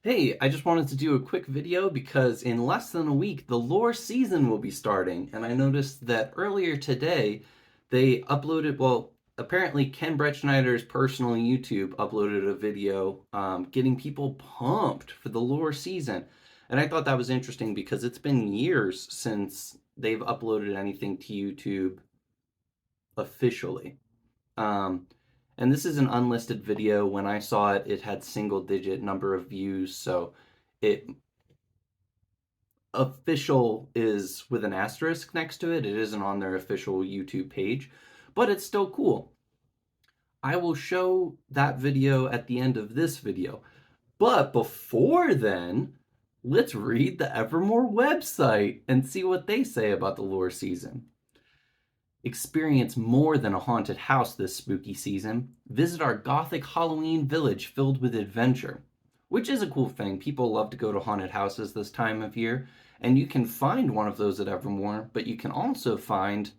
Hey, I just wanted to do a quick video because in less than a week, the lore season will be starting. And I noticed that earlier today, they uploaded, well, apparently Ken Bretschneider's personal YouTube uploaded a video getting people pumped for the lore season. And I thought that was interesting because it's been years since they've uploaded anything to YouTube officially. Um, and this is an unlisted video. When I saw it, it had single digit number of views, so it official is with an asterisk next to it. It isn't on their official YouTube page, but it's still cool. I will show that video at the end of this video. But before then, let's read the Evermore website and see what they say about the lore season. Experience more than a haunted house this spooky season. Visit our gothic Halloween village filled with adventure. Which is a cool thing. People love to go to haunted houses this time of year, and you can find one of those at Evermore, but you can also find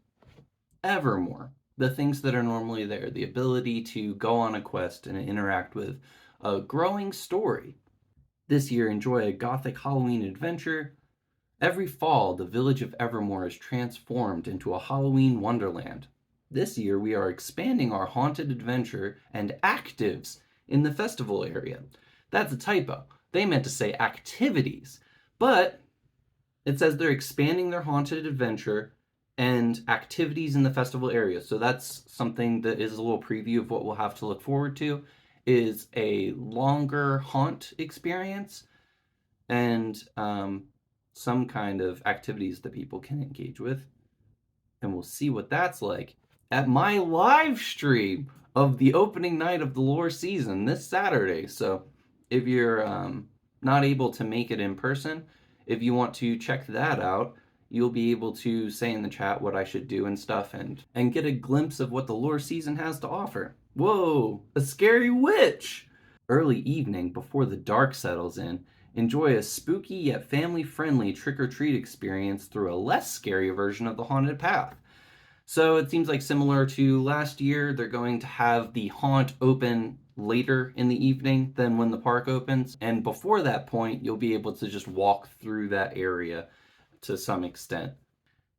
Evermore. The things that are normally there, the ability to go on a quest and interact with a growing story. This year, enjoy a gothic Halloween adventure. Every fall, the village of Evermore is transformed into a Halloween wonderland. This year, we are expanding our haunted adventure and actives in the festival area. That's a typo. They meant to say activities, but it says they're expanding their haunted adventure and activities in the festival area. So that's something that is a little preview of what we'll have to look forward to, is a longer haunt experience and some kind of activities that people can engage with. And we'll see what that's like at my live stream of the opening night of the lore season this Saturday. So if you're not able to make it in person, if you want to check that out, you'll be able to say in the chat what I should do and stuff and get a glimpse of what the lore season has to offer. Whoa, a scary witch! Early evening before the dark settles in, enjoy a spooky yet family-friendly trick-or-treat experience through a less scary version of the haunted path. So it seems like similar to last year, they're going to have the haunt open later in the evening than when the park opens. And before that point, you'll be able to just walk through that area to some extent.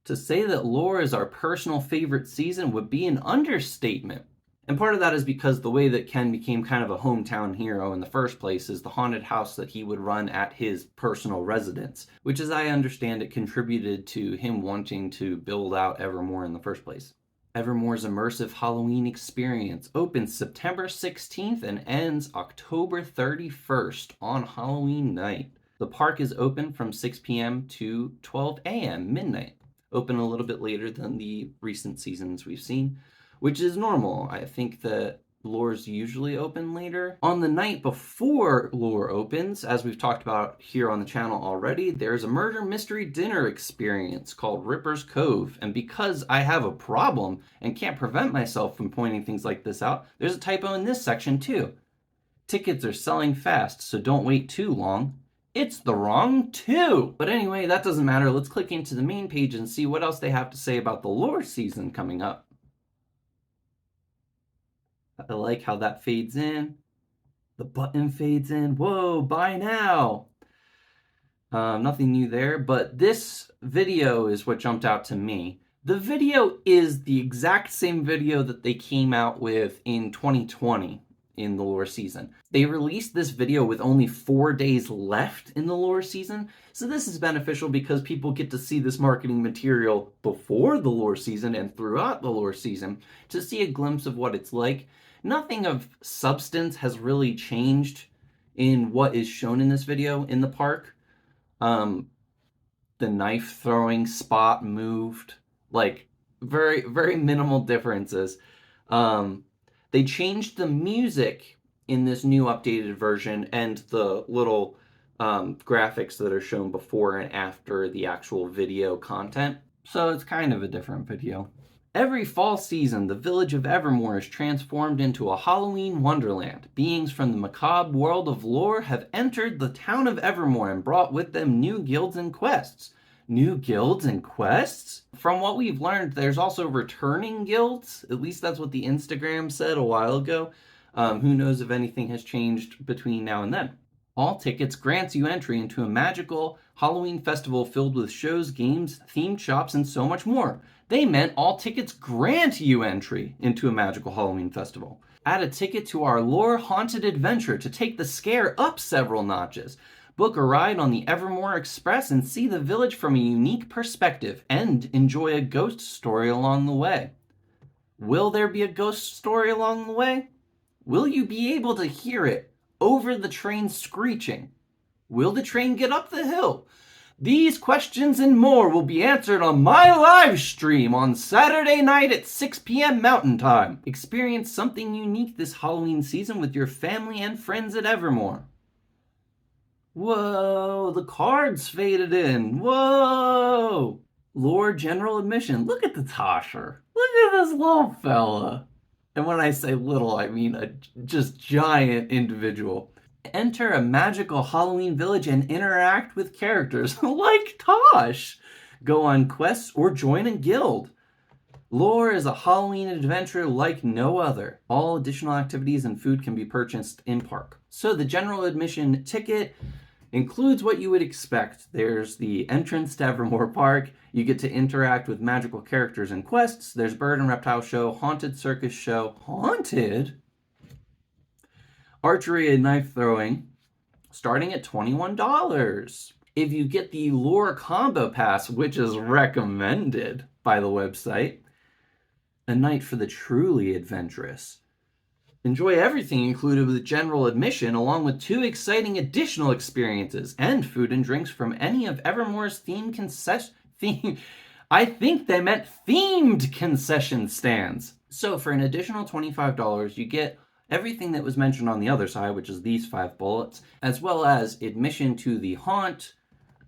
To say that lore is our personal favorite season would be an understatement. And part of that is because the way that Ken became kind of a hometown hero in the first place is the haunted house that he would run at his personal residence, which, as I understand it, contributed to him wanting to build out Evermore in the first place. Evermore's immersive Halloween experience opens September 16th and ends October 31st on Halloween night. The park is open from 6 p.m. to 12 a.m. midnight, open a little bit later than the recent seasons we've seen, which is normal. I think that lore's usually open later. On the night before lore opens, as we've talked about here on the channel already, there's a murder mystery dinner experience called Ripper's Cove. And because I have a problem and can't prevent myself from pointing things like this out, there's a typo in this section too. Tickets are selling fast, so don't wait too long. It's the wrong two! But anyway, that doesn't matter. Let's click into the main page and see what else they have to say about the lore season coming up. I like how that fades in. The button fades in. Whoa, buy now. Nothing new there, but this video is what jumped out to me. The video is the exact same video that they came out with in 2020 in the lore season. They released this video with only 4 days left in the lore season, so this is beneficial because people get to see this marketing material before the lore season and throughout the lore season to see a glimpse of what it's like. Nothing of substance has really changed in what is shown in this video in the park. The knife throwing spot moved, like very, very minimal differences. They changed the music in this new updated version and the little graphics that are shown before and after the actual video content. So it's kind of a different video. Every fall season, the village of Evermore is transformed into a Halloween wonderland. Beings from the macabre world of lore have entered the town of Evermore and brought with them new guilds and quests. New guilds and quests? From what we've learned, there's also returning guilds. At least that's what the Instagram said a while ago. Who knows if anything has changed between now and then. All tickets grants you entry into a magical Halloween festival filled with shows, games, themed shops, and so much more. They meant all tickets grant you entry into a magical Halloween festival. Add a ticket to our lore haunted adventure to take the scare up several notches. Book a ride on the Evermore Express and see the village from a unique perspective and enjoy a ghost story along the way. Will there be a ghost story along the way? Will you be able to hear it over the train screeching? Will the train get up the hill? These questions and more will be answered on my live stream on Saturday night at 6 p.m. Mountain Time. Experience something unique this Halloween season with your family and friends at Evermore. Whoa, the cards faded in. Whoa! Lord General Admission. Look at the Tosher. Look at this little fella. And when I say little, I mean a just giant individual. Enter a magical Halloween village and interact with characters like Tosh. Go on quests or join a guild. Lore is a Halloween adventure like no other. All additional activities and food can be purchased in park. So the general admission ticket includes what you would expect. There's the entrance to Evermore Park. You get to interact with magical characters and quests. There's bird and reptile show, haunted circus show. Haunted? Archery and knife throwing, starting at $21. If you get the lore combo pass, which is recommended by the website, a night for the truly adventurous. Enjoy everything included with general admission, along with 2 exciting additional experiences and food and drinks from any of Evermore's I think they meant themed concession stands. So for an additional $25, you get everything that was mentioned on the other side, which is these 5 bullets, as well as admission to the haunt,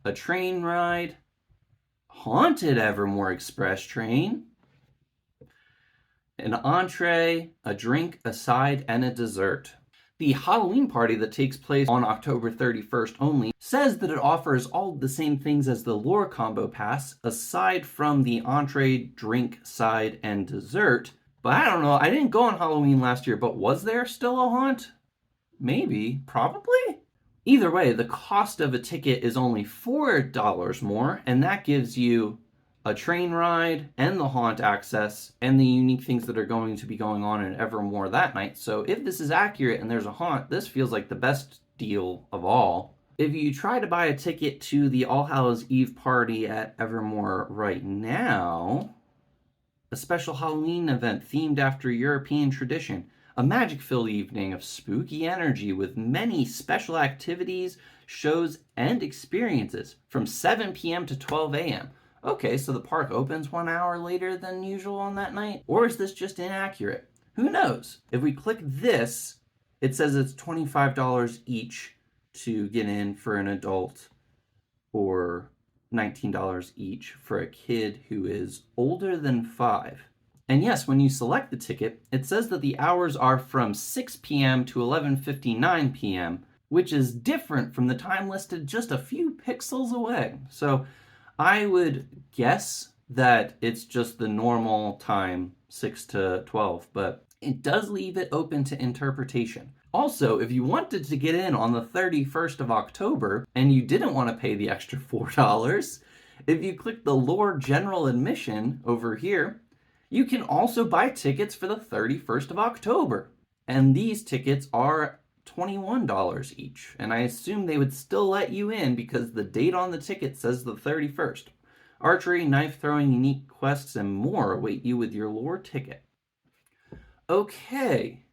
a train ride, haunted Evermore Express train, an entree, a drink, a side, and a dessert. The Halloween party that takes place on October 31st only says that it offers all the same things as the lore combo pass, aside from the entree, drink, side, and dessert. But I don't know, I didn't go on Halloween last year, but was there still a haunt? Maybe, probably? Either way, the cost of a ticket is only $4 more, and that gives you a train ride and the haunt access and the unique things that are going to be going on in Evermore that night. So if this is accurate and there's a haunt, this feels like the best deal of all. If you try to buy a ticket to the All Hallows Eve party at Evermore right now, a special Halloween event themed after European tradition, a magic-filled evening of spooky energy with many special activities, shows, and experiences from 7 p.m. to 12 a.m. Okay, so the park opens 1 hour later than usual on that night? Or is this just inaccurate? Who knows? If we click this, it says it's $25 each to get in for an adult, or $19 each for a kid who is older than 5. And yes, when you select the ticket, it says that the hours are from 6 p.m. to 11:59 p.m., which is different from the time listed just a few pixels away. So I would guess that it's just the normal time, 6 to 12, but it does leave it open to interpretation. Also, if you wanted to get in on the 31st of October and you didn't want to pay the extra $4, if you click the Lore General Admission over here, you can also buy tickets for the 31st of October. And these tickets are $21 each. And I assume they would still let you in because the date on the ticket says the 31st. Archery, knife throwing, unique quests, and more await you with your lore ticket. Okay,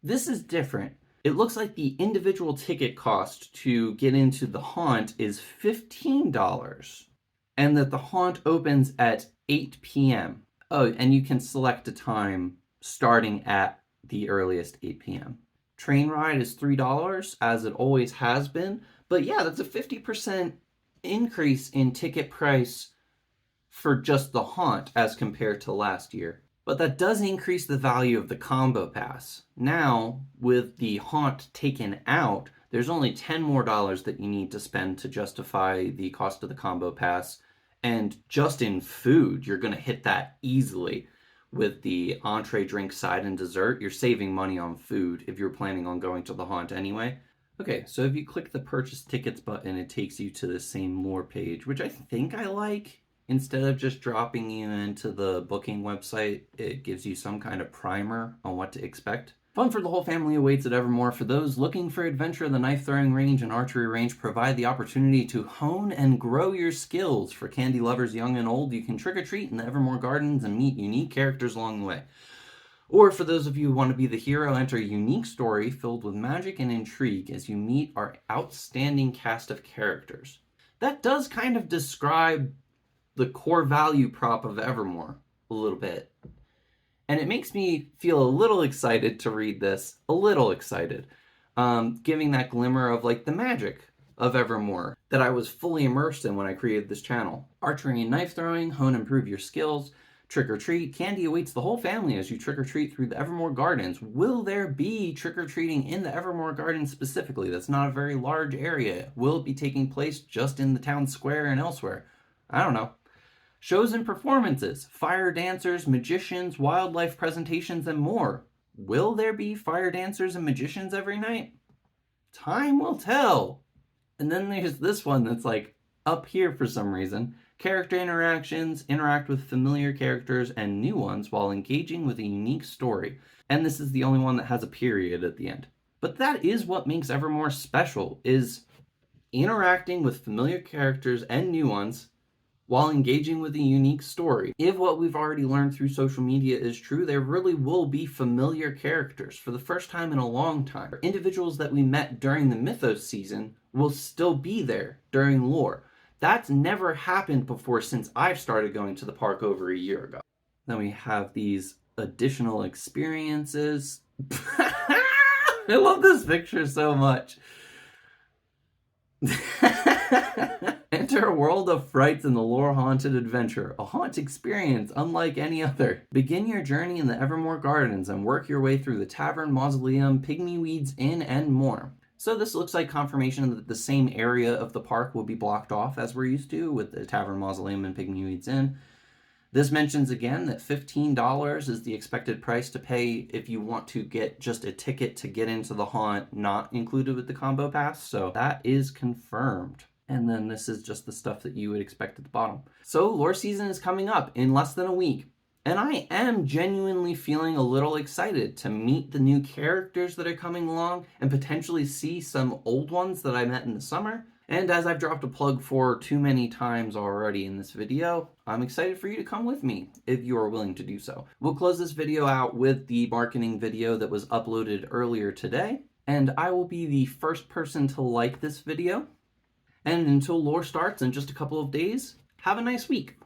this is different. It looks like the individual ticket cost to get into the haunt is $15, and that the haunt opens at 8 p.m. Oh, and you can select a time starting at the earliest 8 p.m. Train ride is $3, as it always has been. But yeah, that's a 50% increase in ticket price for just the haunt as compared to last year. But that does increase the value of the combo pass. Now, with the haunt taken out, there's only $10 more that you need to spend to justify the cost of the combo pass. And just in food, you're going to hit that easily. With the entree, drink, side, and dessert, you're saving money on food if you're planning on going to the haunt anyway. Okay, so if you click the purchase tickets button, it takes you to the same lore page, which I think I like. Instead of just dropping you into the booking website, it gives you some kind of primer on what to expect. Fun for the whole family awaits at Evermore. For those looking for adventure, the knife throwing range and archery range provide the opportunity to hone and grow your skills. For candy lovers young and old, you can trick or treat in the Evermore Gardens and meet unique characters along the way. Or for those of you who want to be the hero, enter a unique story filled with magic and intrigue as you meet our outstanding cast of characters. That does kind of describe the core value prop of Evermore a little bit. And it makes me feel a little excited to read this, a little excited, giving that glimmer of like the magic of Evermore that I was fully immersed in when I created this channel. Archery and knife throwing, hone and improve your skills, trick or treat, candy awaits the whole family as you trick or treat through the Evermore Gardens. Will there be trick or treating in the Evermore Gardens specifically? That's not a very large area. Will it be taking place just in the town square and elsewhere? I don't know. Shows and performances, fire dancers, magicians, wildlife presentations, and more. Will there be fire dancers and magicians every night? Time will tell. And then there's this one that's like up here for some reason. Character interactions, interact with familiar characters and new ones while engaging with a unique story. And this is the only one that has a period at the end. But that is what makes Evermore special, is interacting with familiar characters and new ones while engaging with a unique story. If what we've already learned through social media is true, there really will be familiar characters for the first time in a long time. Individuals that we met during the Mythos season will still be there during lore. That's never happened before since I've started going to the park over a year ago. Then we have these additional experiences. I love this picture so much. Enter a world of frights in the lore-haunted adventure, a haunt experience unlike any other. Begin your journey in the Evermore Gardens and work your way through the tavern, mausoleum, pygmy weeds inn, and more. So this looks like confirmation that the same area of the park will be blocked off as we're used to with the tavern, mausoleum, and pygmy weeds inn. This mentions again that $15 is the expected price to pay if you want to get just a ticket to get into the haunt, not included with the combo pass. So that is confirmed. And then this is just the stuff that you would expect at the bottom. So lore season is coming up in less than a week. And I am genuinely feeling a little excited to meet the new characters that are coming along and potentially see some old ones that I met in the summer. And as I've dropped a plug for too many times already in this video, I'm excited for you to come with me if you are willing to do so. We'll close this video out with the marketing video that was uploaded earlier today, and I will be the first person to like this video. And until lore starts in just a couple of days, have a nice week.